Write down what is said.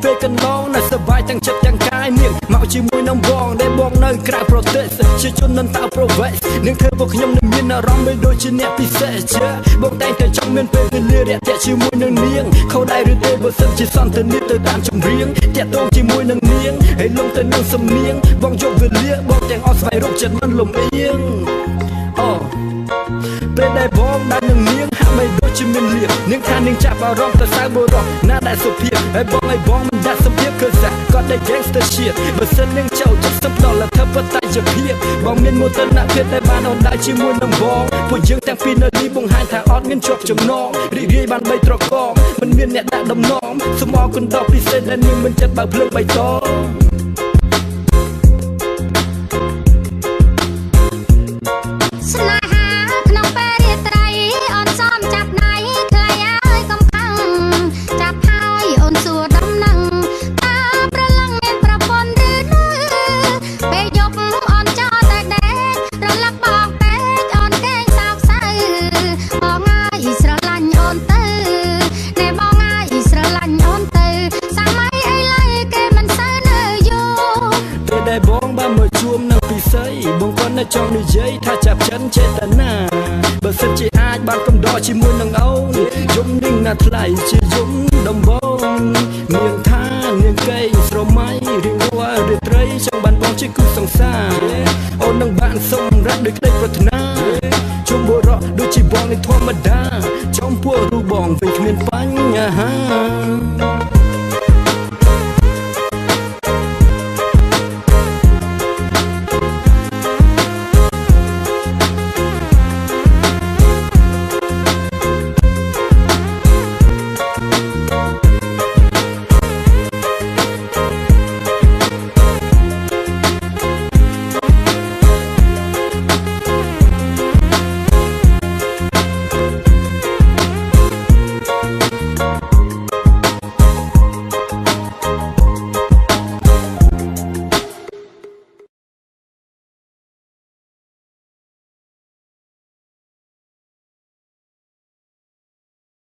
ពេលកន្លងនៅសប្បាយទាំងចិត្តទាំងកាយនាងមកជាមួយនឹងបងដែលបងនៅក្រៅប្រទេសជាជននឹងតើប្រវេសនាងធ្វើពួកខ្ញុំនឹងមានអារម្មណ៍ដូចជាអ្នកពិសេសជាបងតែងតែចង់មានពេលវេលារាក់ទាក់ជាមួយនឹងនាងខុសដែរឬទេបើសិនជាសន្តានាទៅតាមចម្រៀងតាក់ទងជាមួយនឹងនាងហើយលងទៅនឹងសំនៀងបងយកវេលាបងទាំងអស់ស្វែងរកចិត្តមិនលំអៀងអូពេលដែលបងដើរនឹងនាងហាក់បីដូចជាមានលៀបនាងថានាងចាប់អារម្មណ៍ទៅសៅបុរសណាដែលសុភាពហើយបងមិនដាក់សម្ភារគឺសាគាត់តែ gangster shit បើសិននាងចូលចិត្តសំដល់ធ្វើបតជាភាពបងមានមោទនភាពដែលបានអូនដើរជាមួយនឹងបងពួកយើងទាំងពីរនៅនេះបង្ហាញថាអត់មានជាប់ចំណងរីករាយបាន3ត្រកងមិនមានអ្នកដាក់ដំណងសូមអរគុណដល់ពិសេសដែលនាងមិនចិត្តបើកភ្លើងបៃតងបងបានមកជួមនៅពិសីបងគាត់នៅចង់និយាយថាចាប់ចិនចេតនាបើសិនជាអាចបានកំដរជាមួយនឹងអូនយំនឹងណាថ្លៃជាយំដំបងនាងថានាងកេងស្រមៃរៀងរាល់រាត្រីចង់បានបងជាគូសង្សារអូននឹងបានសម្រេចដោយក្តីប្រាថ្នាជុំបុរសដូចជាបងនេះធម្មតាចំពោះរូបបងវិញគ្មានបញ្ហា